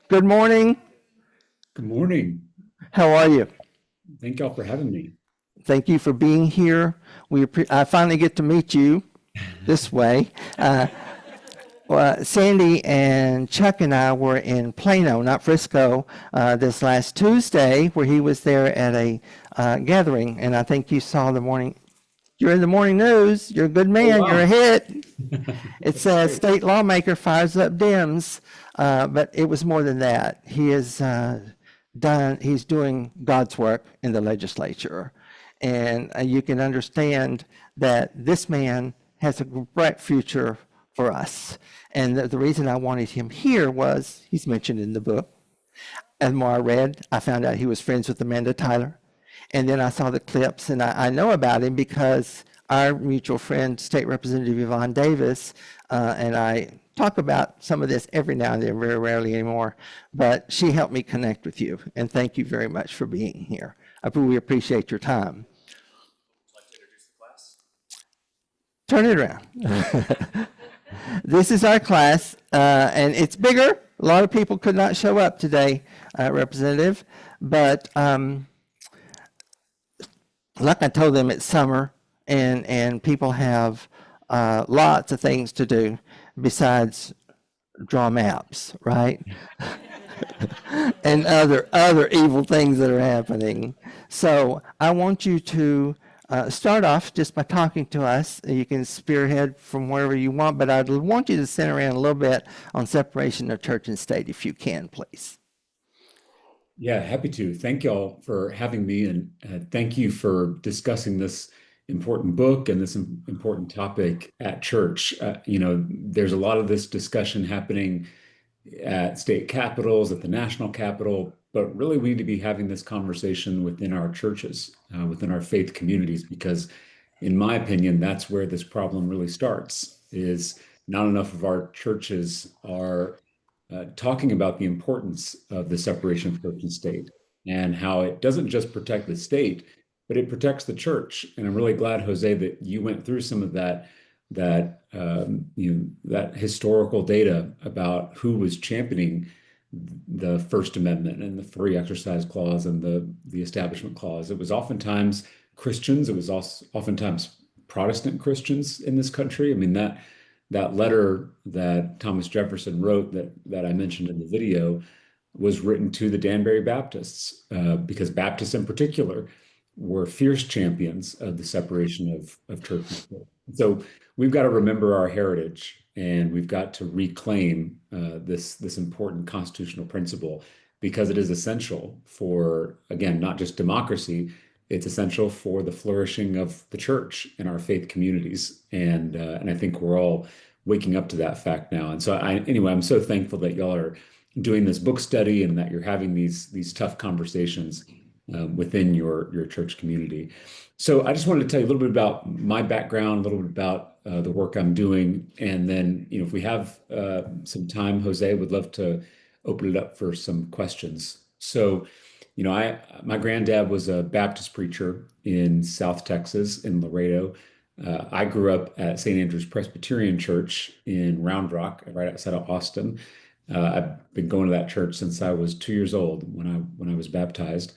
Good morning. Good morning. How are you? Thank y'all for having me. Thank you for being here. I finally get to meet you this way. Uh, Sandy and Chuck and I were in Plano, not Frisco, this last Tuesday, where he was there at a gathering, and I think you saw the morning. You're in the morning news. You're a good Oh, man. You're a wow. hit. It That's says great. state lawmaker fires up Dems, but it was more than that. He's doing God's work in the legislature. And you can understand that this man has a bright future for us. And the reason I wanted him here was he's mentioned in the book. And the more I read, I found out he was friends with Amanda Tyler. And then I saw the clips, and I know about him because our mutual friend, State Representative Yvonne Davis, and I talk about some of this every now and then, very rarely anymore, but she helped me connect with you. And thank you very much for being here. I really appreciate your time. Turn it around. This is our class, and it's bigger. A lot of people could not show up today, Representative, but like I told them, it's summer, and people have lots of things to do besides draw maps, right? And other evil things that are happening. So I want you to start off just by talking to us. You can spearhead from wherever you want, but I'd want you to center in a little bit on separation of church and state, if you can, please. Yeah, happy to. Thank y'all for having me, and thank you for discussing this important book and this important topic at church. There's a lot of this discussion happening at state capitals, at the national capital, but really we need to be having this conversation within our churches, within our faith communities, because in my opinion, that's where this problem really starts, is not enough of our churches are talking about the importance of the separation of church and state and how it doesn't just protect the state, but it protects the church. And I'm really glad, Jose, that you went through some of that historical data about who was championing the First Amendment and the Free Exercise Clause and the Establishment Clause. It was oftentimes Christians. It was also oftentimes Protestant Christians in this country. I mean, that letter that Thomas Jefferson wrote that I mentioned in the video was written to the Danbury Baptists, because Baptists in particular were fierce champions of the separation of church and state. So we've got to remember our heritage, and we've got to reclaim this important constitutional principle, because it is essential for, again, not just democracy, it's essential for the flourishing of the church and our faith communities. And I think we're all waking up to that fact now. And so anyway, I'm so thankful that y'all are doing this book study and that you're having these tough conversations within your church community. So I just wanted to tell you a little bit about my background, a little bit about the work I'm doing, and then if we have some time, Jose would love to open it up for some questions. So, my granddad was a Baptist preacher in South Texas, in Laredo. I grew up at St. Andrew's Presbyterian Church in Round Rock, right outside of Austin. I've been going to that church since I was 2 years old when I was baptized,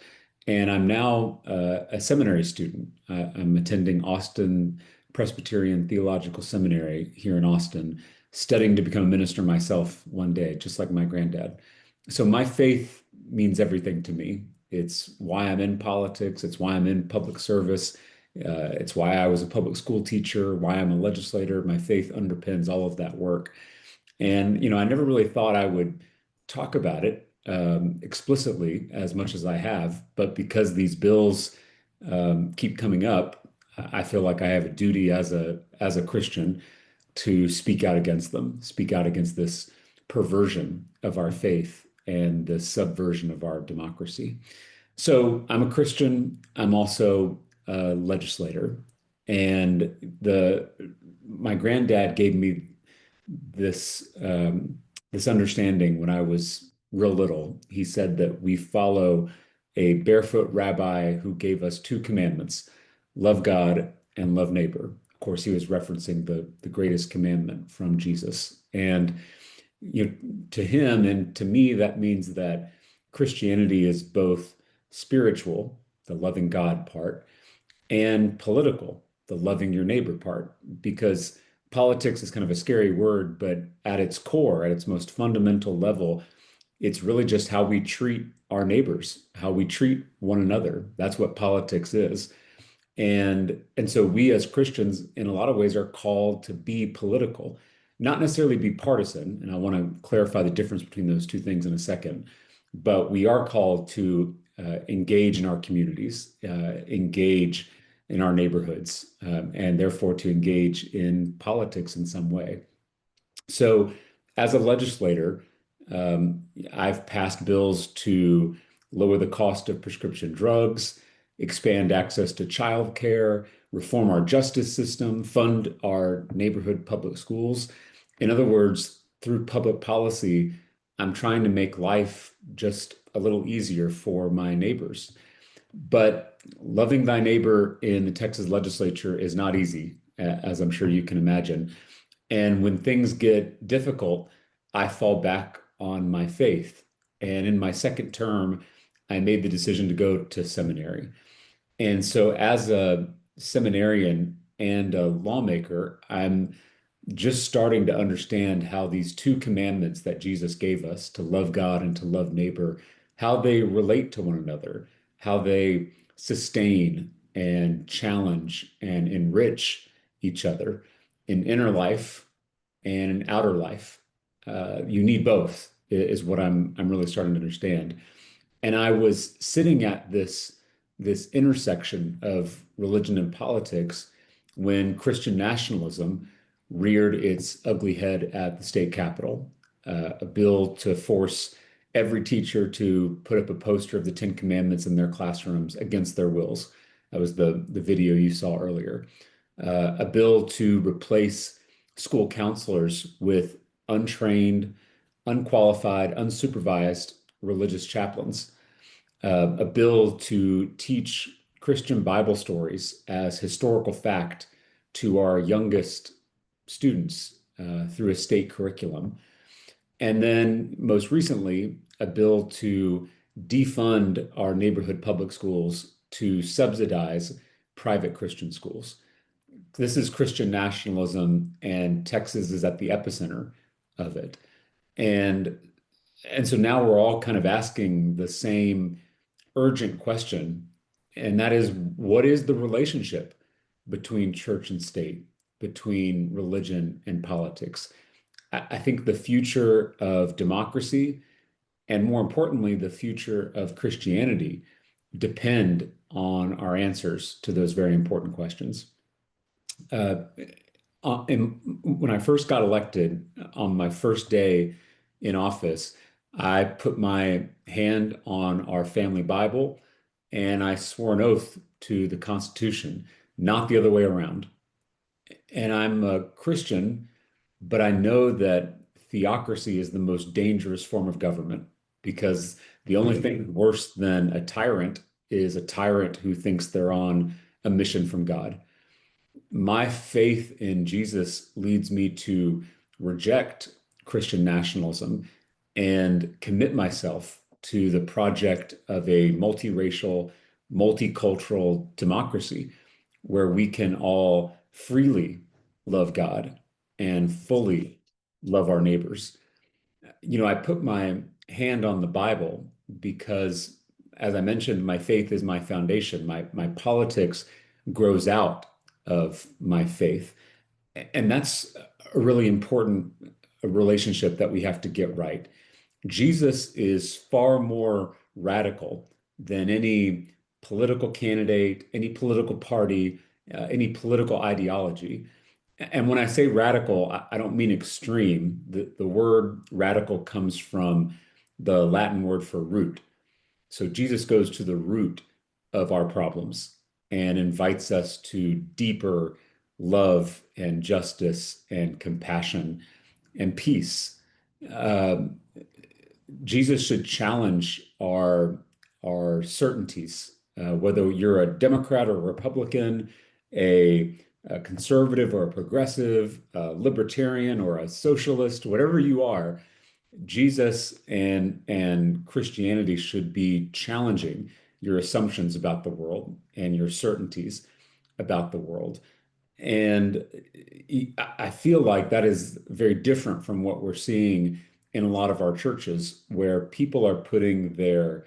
and I'm now a seminary student. I'm attending Austin Presbyterian Theological Seminary here in Austin, studying to become a minister myself one day, just like my granddad. So my faith means everything to me. It's why I'm in politics. It's why I'm in public service. It's why I was a public school teacher, why I'm a legislator. My faith underpins all of that work. And, I never really thought I would talk about it explicitly as much as I have, but because these bills keep coming up, I feel like I have a duty as a Christian to speak out against them, speak out against this perversion of our faith and the subversion of our democracy. So I'm a Christian. I'm also a legislator, and the my granddad gave me this understanding when I was real little. He said that we follow a barefoot rabbi who gave us two commandments: love God and love neighbor. Of course, he was referencing the greatest commandment from Jesus. And to him and to me, that means that Christianity is both spiritual, the loving God part, and political, the loving your neighbor part, because politics is kind of a scary word, but at its core, at its most fundamental level, it's really just how we treat our neighbors, how we treat one another. That's what politics is. And so we as Christians, in a lot of ways, are called to be political, not necessarily be partisan. And I want to clarify the difference between those two things in a second. But we are called to engage in our communities, engage in our neighborhoods, and therefore to engage in politics in some way. So, as a legislator, I've passed bills to lower the cost of prescription drugs, expand access to childcare, reform our justice system, fund our neighborhood public schools. In other words, through public policy, I'm trying to make life just a little easier for my neighbors. But loving thy neighbor in the Texas legislature is not easy, as I'm sure you can imagine. And when things get difficult, I fall back on my faith. And in my second term, I made the decision to go to seminary. And so, as a seminarian and a lawmaker, I'm just starting to understand how these two commandments that Jesus gave us to love God and to love neighbor, how they relate to one another, how they sustain and challenge and enrich each other in inner life and in outer life. You need both, is what I'm really starting to understand. And I was sitting at this intersection of religion and politics when Christian nationalism reared its ugly head at the state capitol, a bill to force every teacher to put up a poster of the Ten Commandments in their classrooms against their wills. That was the video you saw earlier. A bill to replace school counselors with untrained, unqualified, unsupervised religious chaplains. A bill to teach Christian Bible stories as historical fact to our youngest students through a state curriculum. And then most recently, a bill to defund our neighborhood public schools to subsidize private Christian schools. This is Christian nationalism, and Texas is at the epicenter of it. And and so now we're all kind of asking the same urgent question, and that is, what is the relationship between church and state, between religion and politics? I think the future of democracy, and more importantly, the future of Christianity, depend on our answers to those very important questions. Uh, when I first got elected on my first day in office, I put my hand on our family Bible and I swore an oath to the Constitution, not the other way around. And I'm a Christian, but I know that theocracy is the most dangerous form of government because the only thing worse than a tyrant is a tyrant who thinks they're on a mission from God. My faith in Jesus leads me to reject Christian nationalism and commit myself to the project of a multiracial, multicultural democracy where we can all freely love God and fully love our neighbors. I put my hand on the Bible because, as I mentioned, my faith is my foundation. My politics grows out of my faith. And that's a really important relationship that we have to get right. Jesus is far more radical than any political candidate, any political party, any political ideology. And when I say radical, I don't mean extreme. The word radical comes from the Latin word for root. So Jesus goes to the root of our problems and invites us to deeper love and justice and compassion and peace. Um, Jesus should challenge our certainties, whether you're a Democrat or a Republican, a a conservative or a progressive, a libertarian or a socialist, whatever you are, Jesus and Christianity should be challenging your assumptions about the world and your certainties about the world. And I feel like that is very different from what we're seeing in a lot of our churches, where people are putting their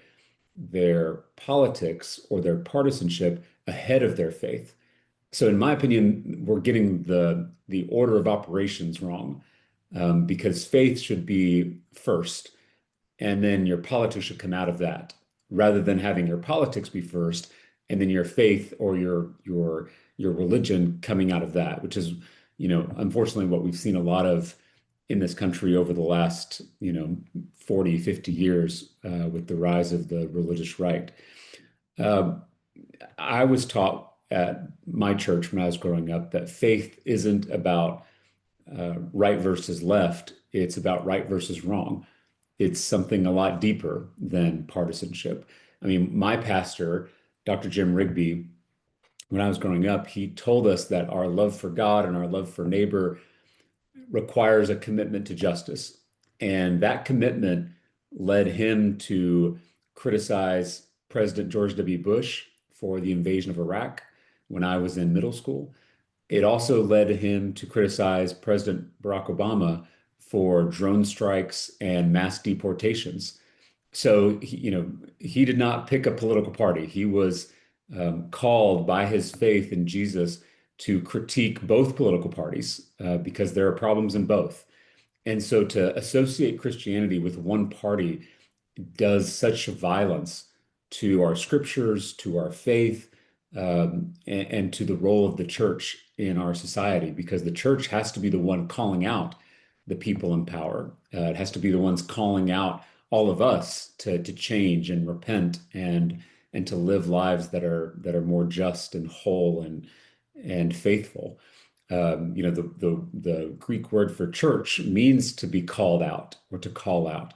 politics or their partisanship ahead of their faith. So in my opinion, we're getting the order of operations wrong, because faith should be first, and then your politics should come out of that, rather than having your politics be first and then your faith or your religion coming out of that, which is, unfortunately what we've seen a lot of in this country over the last, 40, 50 years, with the rise of the religious right. Uh, I was taught at my church when I was growing up that faith isn't about right versus left, it's about right versus wrong. It's something a lot deeper than partisanship. I mean, my pastor, Dr. Jim Rigby, when I was growing up, he told us that our love for God and our love for neighbor requires a commitment to justice. And that commitment led him to criticize President George W. Bush for the invasion of Iraq when I was in middle school. It also led him to criticize President Barack Obama for drone strikes and mass deportations. So he did not pick a political party. He was called by his faith in Jesus to critique both political parties, because there are problems in both. And so to associate Christianity with one party does such violence to our scriptures, to our faith, and to the role of the church in our society, because the church has to be the one calling out the people in power. It has to be the ones calling out all of us to change and repent and to live lives that are more just and whole and faithful. The Greek word for church means to be called out or to call out.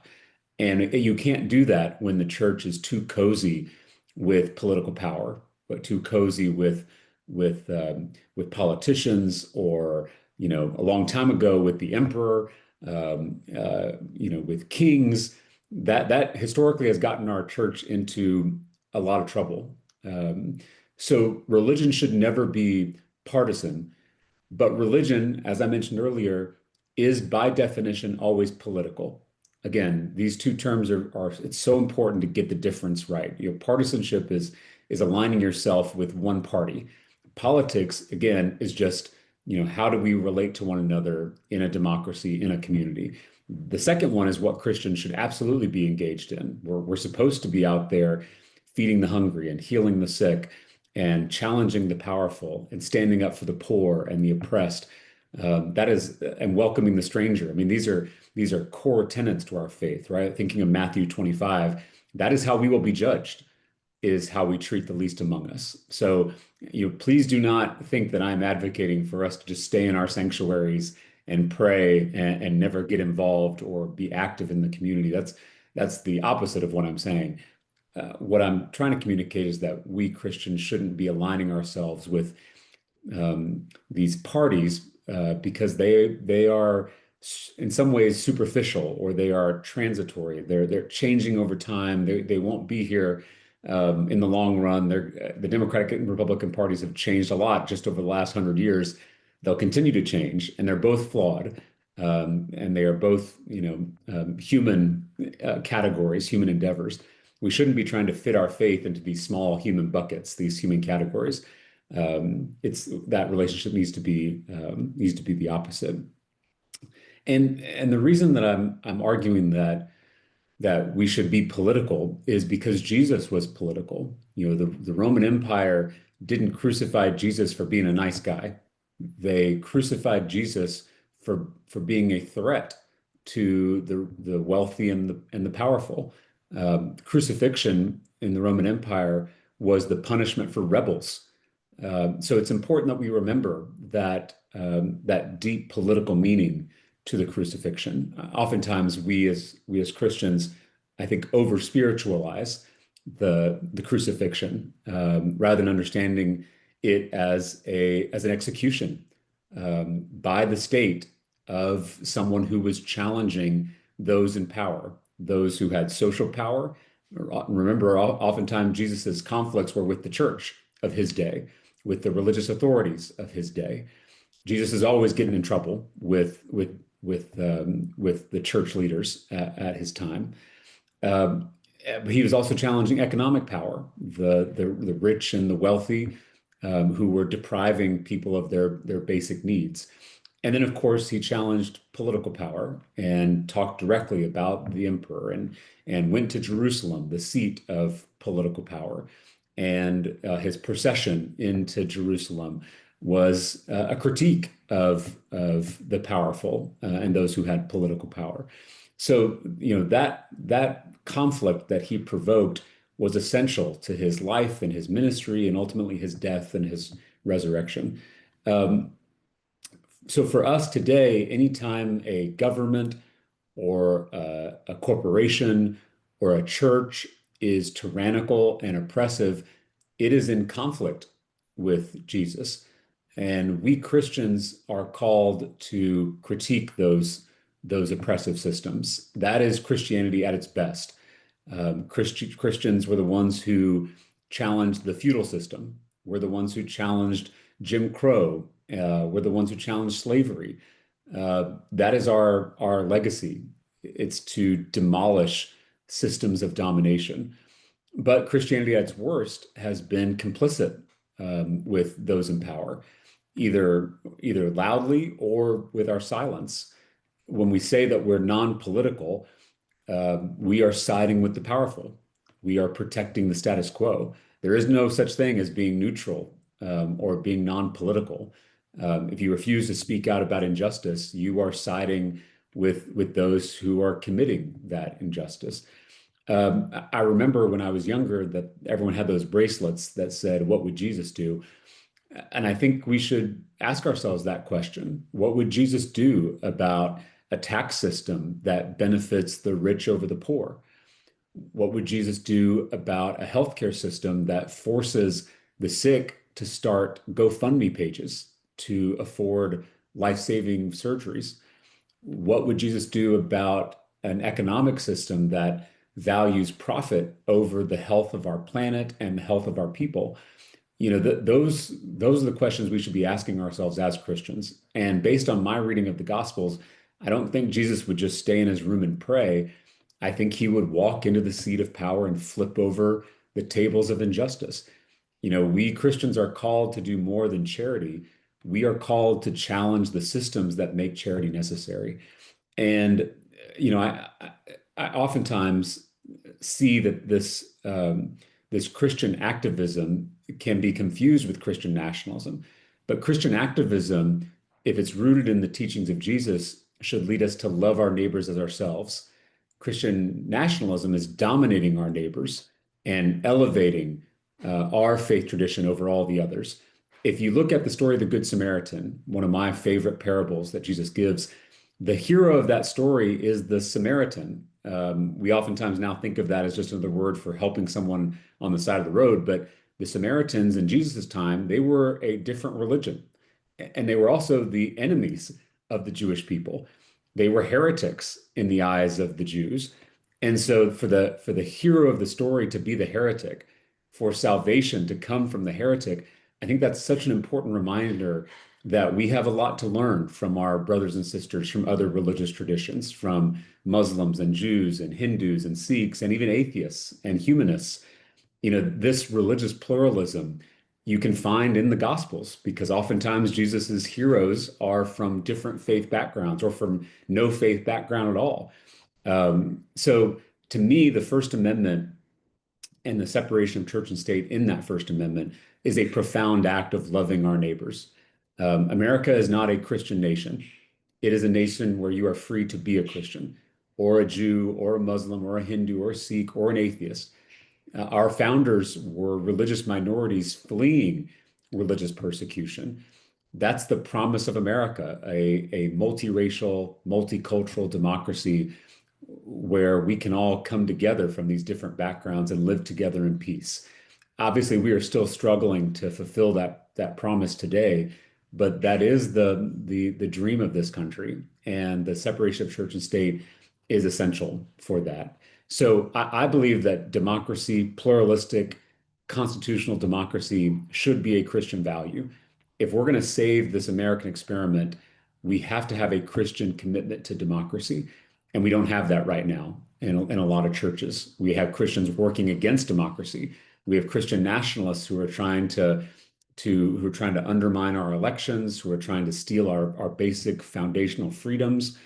And you can't do that when the church is too cozy with political power, but too cozy with politicians, or a long time ago with the emperor, with kings. That historically has gotten our church into a lot of trouble. So religion should never be partisan, but religion, as I mentioned earlier, is by definition always political. Again, these two terms are it's so important to get the difference right. Partisanship is aligning yourself with one party. Politics, again, is just, how do we relate to one another in a democracy, in a community? The second one is what Christians should absolutely be engaged in. We're supposed to be out there feeding the hungry and healing the sick and challenging the powerful and standing up for the poor and the oppressed. That is, and welcoming the stranger. I mean, these are core tenets to our faith, right? Thinking of Matthew 25, that is how we will be judged, is how we treat the least among us. So, please do not think that I'm advocating for us to just stay in our sanctuaries and pray and never get involved or be active in the community. That's the opposite of what I'm saying. What I'm trying to communicate is that we Christians shouldn't be aligning ourselves with these parties, because they are in some ways superficial, or they are transitory. They're changing over time. They won't be here in the long run. The Democratic and Republican parties have changed a lot just over the last 100 years. They'll continue to change, and they're both flawed, and they are both human categories, human endeavors. We shouldn't be trying to fit our faith into these small human buckets, these human categories. It's that relationship needs to be the opposite. And the reason that I'm arguing that we should be political is because Jesus was political. The Roman Empire didn't crucify Jesus for being a nice guy. They crucified Jesus for being a threat to the wealthy and the powerful. Crucifixion in the Roman Empire was the punishment for rebels. So it's important that we remember that deep political meaning to the crucifixion. Oftentimes, we as Christians, I think, over spiritualize the crucifixion, rather than understanding it as an execution by the state of someone who was challenging those in power, those who had social power. Remember, oftentimes Jesus's conflicts were with the church of his day, with the religious authorities of his day. Jesus is always getting in trouble with the church leaders at his time. Um, he was also challenging economic power, the rich and the wealthy, who were depriving people of their basic needs. And then, of course, he challenged political power and talked directly about the emperor and went to Jerusalem, the seat of political power. And his procession into Jerusalem was a critique of the powerful and those who had political power. So, that conflict that he provoked was essential to his life and his ministry and ultimately his death and his resurrection. Um, so for us today, anytime a government or a corporation or a church is tyrannical and oppressive, it is in conflict with Jesus. And we Christians are called to critique those oppressive systems. That is Christianity at its best. Christians were the ones who challenged the feudal system. We're the ones who challenged Jim Crow. We're the ones who challenged slavery. That is our legacy. It's to demolish systems of domination. But Christianity at its worst has been complicit with those in power, either loudly or with our silence. When we say that we're non-political, we are siding with the powerful. We are protecting the status quo. There is no such thing as being neutral or being non-political. If you refuse to speak out about injustice, you are siding with those who are committing that injustice. I remember when I was younger that everyone had those bracelets that said, "What would Jesus do?" And I think we should ask ourselves that question. What would Jesus do about a tax system that benefits the rich over the poor? What would Jesus do about a healthcare system that forces the sick to start GoFundMe pages to afford life-saving surgeries? What would Jesus do about an economic system that values profit over the health of our planet and the health of our people? Those are the questions we should be asking ourselves as Christians. And based on my reading of the Gospels, I don't think Jesus would just stay in his room and pray. I think he would walk into the seat of power and flip over the tables of injustice. We Christians are called to do more than charity. We are called to challenge the systems that make charity necessary. And I oftentimes see that this Christian activism can be confused with Christian nationalism. But Christian activism, if it's rooted in the teachings of Jesus, should lead us to love our neighbors as ourselves. Christian nationalism is dominating our neighbors and elevating our faith tradition over all the others. If you look at the story of the Good Samaritan, one of my favorite parables that Jesus gives, the hero of that story is the Samaritan. We oftentimes now think of that as just another word for helping someone on the side of the road, but the Samaritans in Jesus' time, they were a different religion, and they were also the enemies of the Jewish people. They were heretics in the eyes of the Jews. And so for the hero of the story to be the heretic, for salvation to come from the heretic, I think that's such an important reminder that we have a lot to learn from our brothers and sisters from other religious traditions, from Muslims and Jews and Hindus and Sikhs and even atheists and humanists. This religious pluralism you can find in the Gospels, because oftentimes Jesus's heroes are from different faith backgrounds or from no faith background at all. So to me, the First Amendment and the separation of church and state in that First Amendment is a profound act of loving our neighbors. America is not a Christian nation. It is a nation where you are free to be a Christian or a Jew or a Muslim or a Hindu or a Sikh or an atheist. Our founders were religious minorities fleeing religious persecution. That's the promise of America, a multiracial, multicultural democracy where we can all come together from these different backgrounds and live together in peace. obviously we are still struggling to fulfill that promise today, but that is the dream of this country, and the separation of church and state is essential for that. So I believe that democracy, pluralistic, constitutional democracy should be a Christian value. If we're going to save this American experiment, we have to have a Christian commitment to democracy. And we don't have that right now in a lot of churches. We have Christians working against democracy. We have Christian nationalists who are trying to undermine our elections, who are trying to steal our basic foundational freedoms,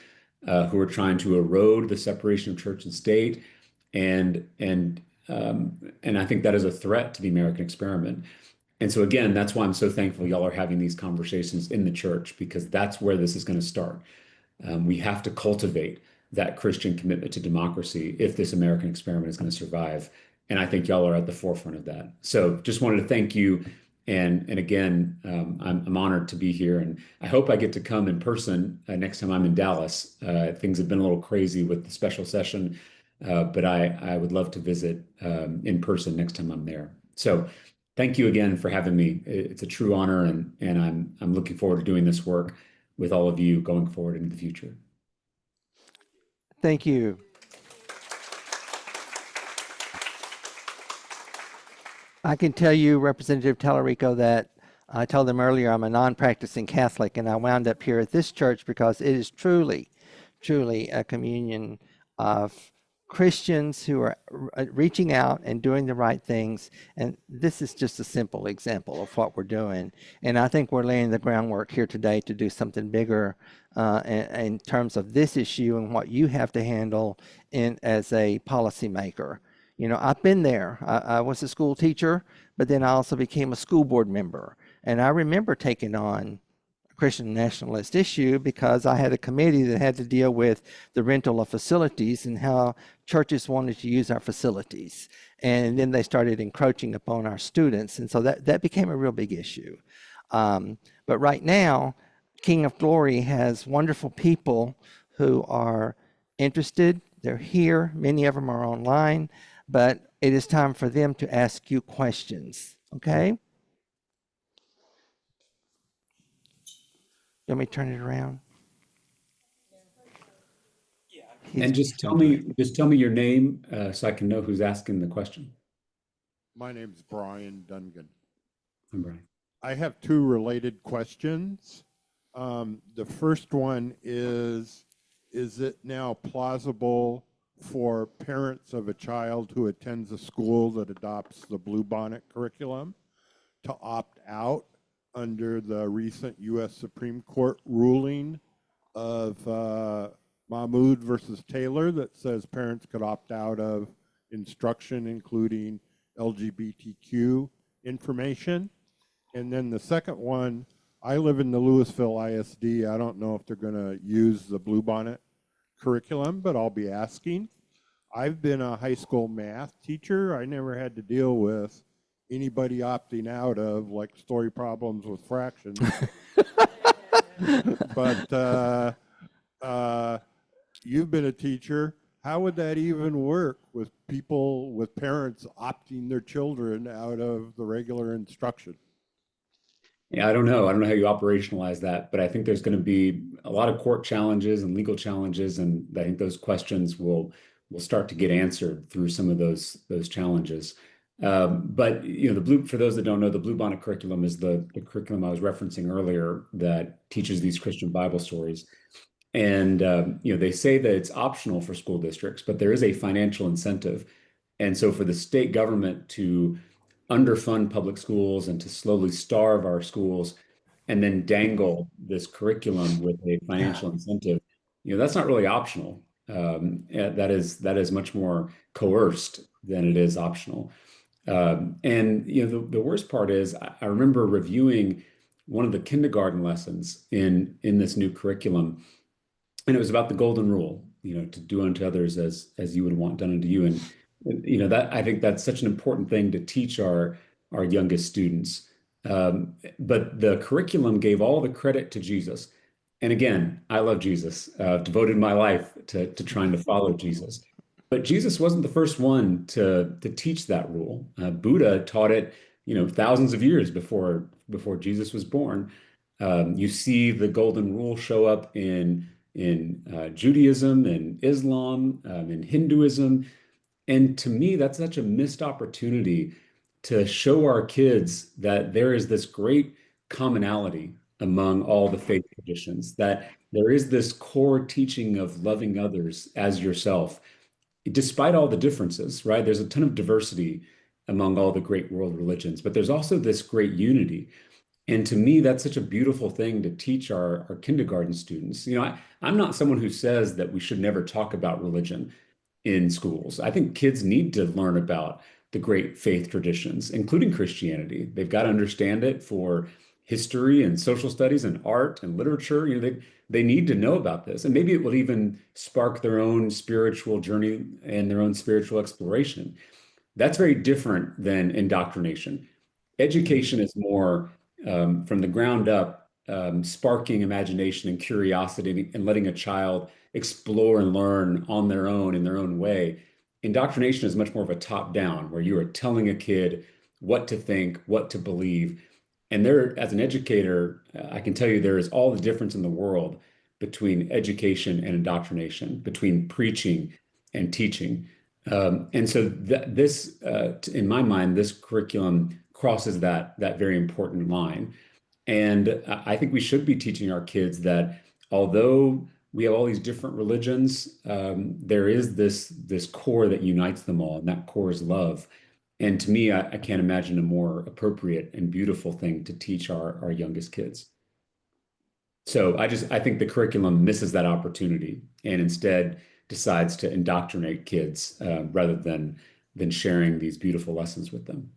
who are trying to erode the separation of church and state, and I think that is a threat to the American experiment. And so again, that's why I'm so thankful y'all are having these conversations in the church, because that's where this is going to start. We have to cultivate that Christian commitment to democracy if this American experiment is going to survive. And I think y'all are at the forefront of that. So just wanted to thank you. And again, I'm honored to be here. And I hope I get to come in person next time I'm in Dallas. Things have been a little crazy with the special session, but I would love to visit in person next time I'm there. So thank you again for having me. It's a true honor, and I'm looking forward to doing this work with all of you going forward into the future. Thank you. I can tell you, Representative Talarico, that I told them earlier I'm a non-practicing Catholic, and I wound up here at this church because it is truly, truly a communion of Christians who are reaching out and doing the right things. And this is just a simple example of what we're doing. And I think we're laying the groundwork here today to do something bigger in terms of this issue and what you have to handle as a policymaker. You know, I've been there. I was a school teacher, but then I also became a school board member. And I remember taking on a Christian nationalist issue because I had a committee that had to deal with the rental of facilities and how churches wanted to use our facilities. And then they started encroaching upon our students. And so that became a real big issue. But right now, King of Glory has wonderful people who are interested. They're here. Many of them are online. But it is time for them to ask you questions, okay? Let me turn it around. And just tell me your name so I can know who's asking the question. My name's Brian Dungan. I'm Brian. I have two related questions. The first one is it now plausible for parents of a child who attends a school that adopts the Bluebonnet curriculum to opt out under the recent U.S. Supreme Court ruling of Mahmoud versus Taylor that says parents could opt out of instruction, including LGBTQ information? And then the second one, I live in the Louisville ISD. I don't know if they're going to use the Bluebonnet curriculum, but I'll be asking. I've been a high school math teacher. I never had to deal with anybody opting out of like story problems with fractions. But you've been a teacher. How would that even work with people, with parents opting their children out of the regular instruction? Yeah, I don't know. I don't know how you operationalize that, but I think there's going to be a lot of court challenges and legal challenges, and I think those questions will start to get answered through some of those challenges. But you know, for those that don't know, the Bluebonnet curriculum is the curriculum I was referencing earlier that teaches these Christian Bible stories. And you know, they say that it's optional for school districts, but there is a financial incentive. And so for the state government to underfund public schools and to slowly starve our schools and then dangle this curriculum with a financial incentive, you know, that's not really optional. That is much more coerced than it is optional. And you know, the worst part is I remember reviewing one of the kindergarten lessons in this new curriculum, and it was about the golden rule, you know, to do unto others as you would want done unto you. And you know, that I think that's such an important thing to teach our youngest students. But the curriculum gave all the credit to Jesus. And again, I love Jesus. I've devoted my life to trying to follow Jesus. But Jesus wasn't the first one to teach that rule. Buddha taught it, thousands of years before Jesus was born. You see the golden rule show up in Judaism and Islam, in Hinduism, and to me, that's such a missed opportunity to show our kids that there is this great commonality among all the faith traditions, that there is this core teaching of loving others as yourself despite all the differences, right? There's a ton of diversity among all the great world religions, but there's also this great unity. And to me, that's such a beautiful thing to teach our kindergarten students. I'm not someone who says that we should never talk about religion in schools. I think kids need to learn about the great faith traditions, including Christianity. They've got to understand it for history and social studies and art and literature. They need to know about this. And maybe it will even spark their own spiritual journey and their own spiritual exploration. That's very different than indoctrination. Education is more from the ground up, sparking imagination and curiosity and letting a child explore and learn on their own in their own way. Indoctrination is much more of a top down, where you are telling a kid what to think, what to believe. And there, as an educator, I can tell you there is all the difference in the world between education and indoctrination, between preaching and teaching. And so this, in my mind, this curriculum crosses that very important line. And I think we should be teaching our kids that although we have all these different religions, there is this core that unites them all, and that core is love. And to me, I can't imagine a more appropriate and beautiful thing to teach our youngest kids. So I think the curriculum misses that opportunity and instead decides to indoctrinate kids rather than sharing these beautiful lessons with them.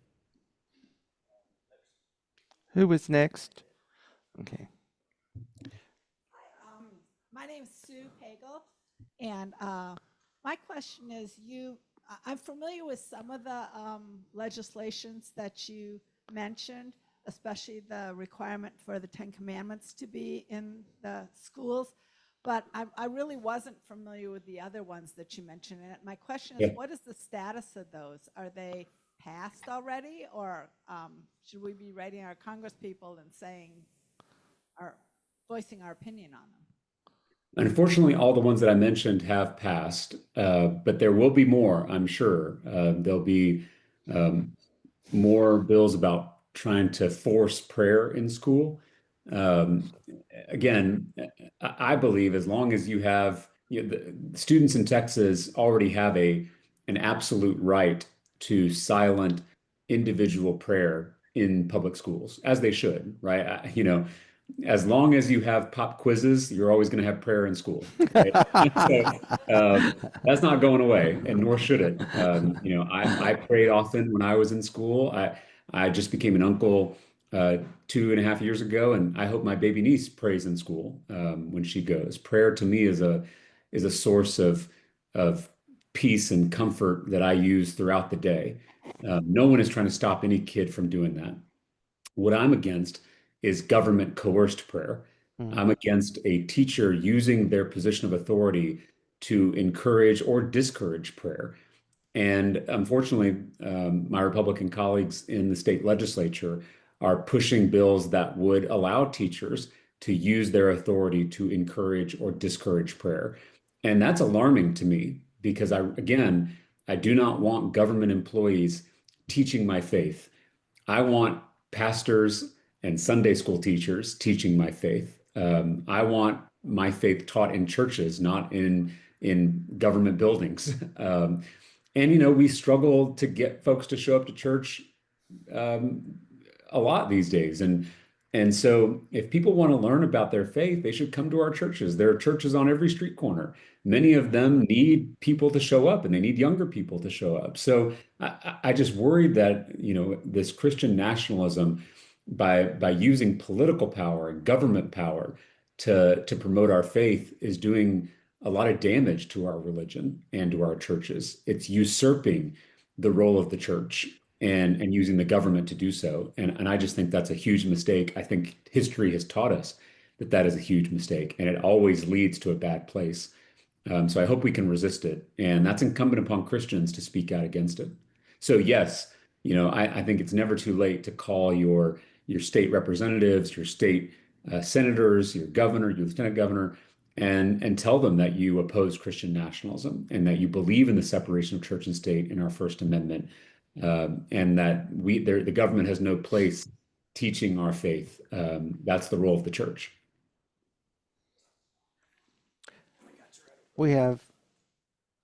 Who was next? Okay. My name is Sue Pagel, and my question is, I'm familiar with some of the legislations that you mentioned, especially the requirement for the Ten Commandments to be in the schools, but I really wasn't familiar with the other ones that you mentioned. And my question is, Yeah. what is the status of those? Are they passed already, or should we be writing our Congress people and voicing our opinion on them? Unfortunately, all the ones that I mentioned have passed, but there will be more, I'm sure. There'll be um, more bills about trying to force prayer in school. Um, Again, I believe as long as you have, the students in Texas already have an absolute right to silent individual prayer in public schools, as they should, right? As long as you have pop quizzes, you're always going to have prayer in school, right? So that's not going away, and nor should it. I prayed often when I was in school. I just became an uncle 2.5 years ago, and I hope my baby niece prays in school when she goes. Prayer to me is a source of peace and comfort that I use throughout the day. No one is trying to stop any kid from doing that. What I'm against is government coerced prayer. I'm against a teacher using their position of authority to encourage or discourage prayer. And unfortunately, my Republican colleagues in the state legislature are pushing bills that would allow teachers to use their authority to encourage or discourage prayer. And that's alarming to me because I do not want government employees teaching my faith. I want pastors and Sunday school teachers teaching my faith. I want my faith taught in churches, not in government buildings. And we struggle to get folks to show up to church um, a lot these days. And so if people want to learn about their faith, they should come to our churches. There are churches on every street corner. Many of them need people to show up, and they need younger people to show up. So I just worried that, this Christian nationalism, by using political power and government power to promote our faith, is doing a lot of damage to our religion and to our churches. It's usurping the role of the church and using the government to do so. And I just think that's a huge mistake. I think history has taught us that that is a huge mistake, and it always leads to a bad place. So I hope we can resist it. And that's incumbent upon Christians to speak out against it. So yes, I think it's never too late to call your state representatives, your state senators, your governor, your lieutenant governor, and tell them that you oppose Christian nationalism and that you believe in the separation of church and state in our First Amendment, and that the government has no place teaching our faith. That's the role of the church. We have,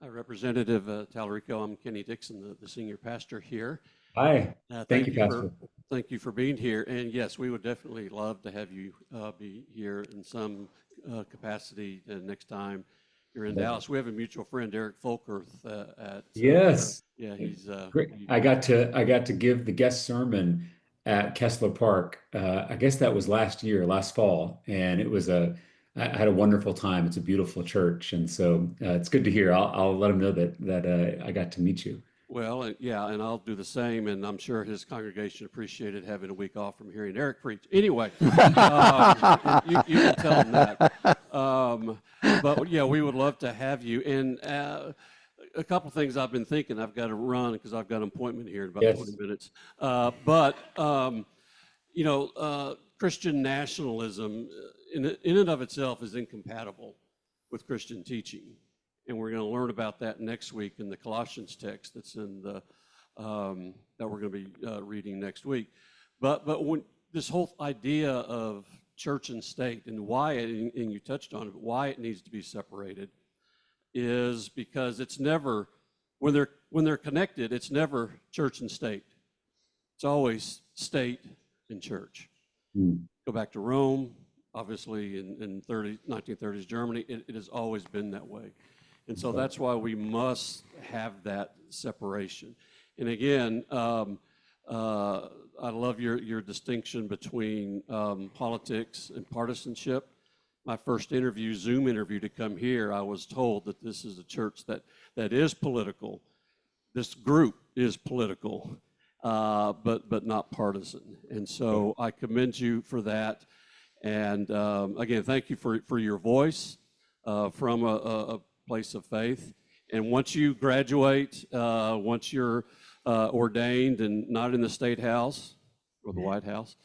Representative Talarico, I'm Kenny Dixon, the senior pastor here. Hi, thank you, for, Pastor. thank you for being here. And yes, we would definitely love to have you be here in some capacity next time you're in Dallas. We have a mutual friend, Eric Folkerth, at Yes. yeah, he's Great. I got to give the guest sermon at Kessler Park. I guess that was last fall, and I had a wonderful time. It's a beautiful church, and so it's good to hear. I'll let him know that I got to meet you. Well, yeah, and I'll do the same, and I'm sure his congregation appreciated having a week off from hearing Eric preach. Anyway, you can tell him that. But yeah, we would love to have you. And a couple things I've been thinking. I've got to run because I've got an appointment here in about Yes. 20 minutes. Christian nationalism in and of itself is incompatible with Christian teaching. And we're going to learn about that next week in the Colossians text that's in the that we're going to be reading next week. But when this whole idea of church and state and why it, and you touched on it, why it needs to be separated is because it's never when they're connected, it's never church and state. It's always state and church. Go back to Rome, obviously in 1930s Germany, it has always been that way. And so that's why we must have that separation. And again, I love your distinction between politics and partisanship. My first interview, Zoom interview to come here, I was told that this is a church that is political. This group is political, but not partisan. And so I commend you for that. And again, thank you for your voice from a place of faith. And once you graduate, once you're ordained and not in the State House or the White House,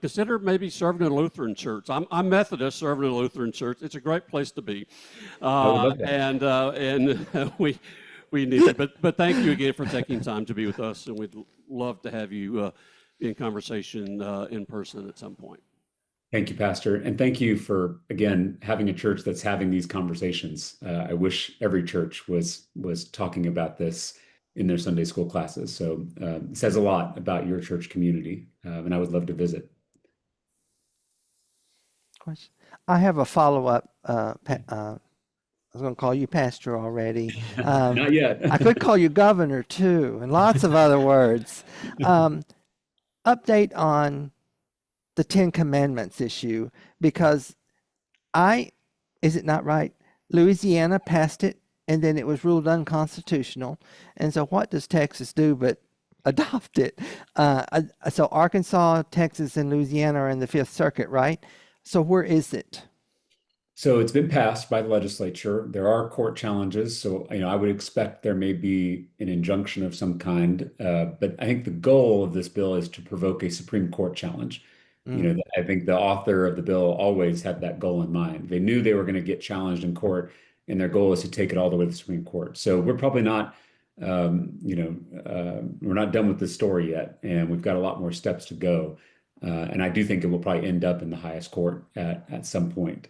consider maybe serving in a Lutheran church. I'm Methodist, serving in a Lutheran church. It's a great place to be. I would love that. And we need it. But thank you again for taking time to be with us, and we'd love to have you be in conversation in person at some point. Thank you, Pastor. And thank you for, again, having a church that's having these conversations. I wish every church was talking about this in their Sunday school classes. So it says a lot about your church community, and I would love to visit. question. I have a follow-up. I was going to call you pastor already. Not yet. I could call you governor too, and lots of other words. Update on the Ten Commandments issue, because is it not right? Louisiana passed it and then it was ruled unconstitutional. And so what does Texas do but adopt it? So Arkansas, Texas, and Louisiana are in the Fifth Circuit, right? So where is it? So it's been passed by the legislature. There are court challenges. So, I would expect there may be an injunction of some kind. But I think the goal of this bill is to provoke a Supreme Court challenge. I think the author of the bill always had that goal in mind. They knew they were going to get challenged in court, and their goal is to take it all the way to the Supreme Court. So we're probably not, we're not done with the story yet, and we've got a lot more steps to go. And I do think it will probably end up in the highest court at some point.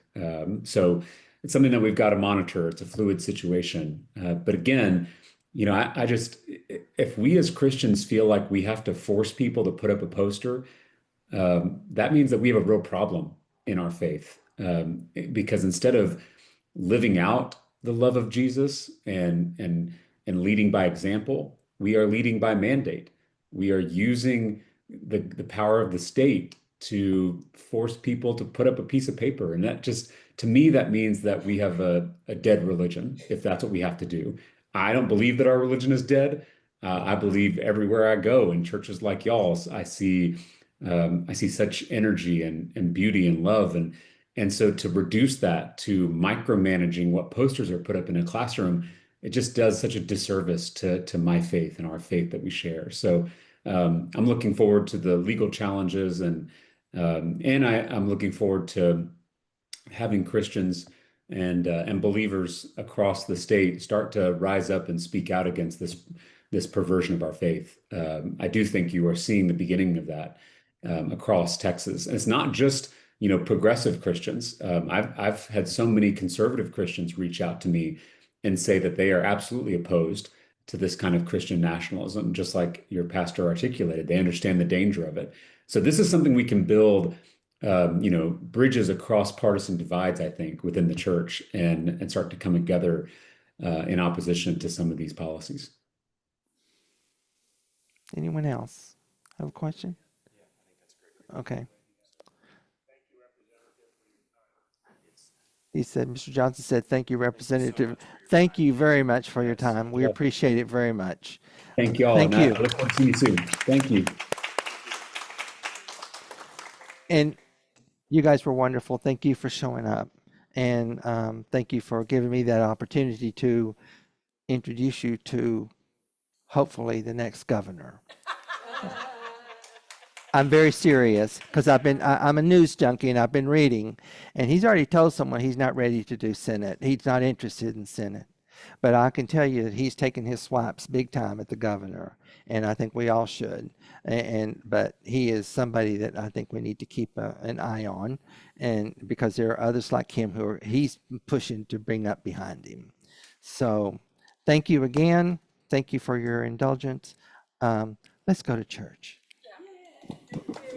So it's something that we've got to monitor. It's a fluid situation. But again, if we as Christians feel like we have to force people to put up a poster, that means that we have a real problem in our faith, because instead of living out the love of Jesus and leading by example, we are leading by mandate. We are using the power of the state to force people to put up a piece of paper. And that just, to me, that means that we have a dead religion, if that's what we have to do. I don't believe that our religion is dead. I believe everywhere I go in churches like y'all's, I see such energy and beauty and love. And And so to reduce that to micromanaging what posters are put up in a classroom, it just does such a disservice to my faith and our faith that we share. So I'm looking forward to the legal challenges, and I'm looking forward to having Christians and believers across the state start to rise up and speak out against this perversion of our faith. I do think you are seeing the beginning of that across Texas. And it's not just progressive Christians. I've had so many conservative Christians reach out to me and say that they are absolutely opposed to this kind of Christian nationalism, just like your pastor articulated. They understand the danger of it. So this is something we can build, bridges across partisan divides, I think, within the church, and start to come together in opposition to some of these policies. Anyone else have a question? Okay. He said, Mr. Johnson said, thank you, Representative. Thank you very much for your time. We appreciate it very much. Thank you all. Thank you. I look forward to seeing you soon. Thank you. And you guys were wonderful. Thank you for showing up. And thank you for giving me that opportunity to introduce you to, hopefully, the next governor. I'm very serious, because I'm a news junkie and I've been reading, and he's already told someone he's not ready to do Senate. He's not interested in Senate. But I can tell you that he's taking his swipes big time at the governor, and I think we all should. But he is somebody that I think we need to keep an eye on, and because there are others like him who he's pushing to bring up behind him. So thank you again. Thank you for your indulgence. Let's go to church. Yeah.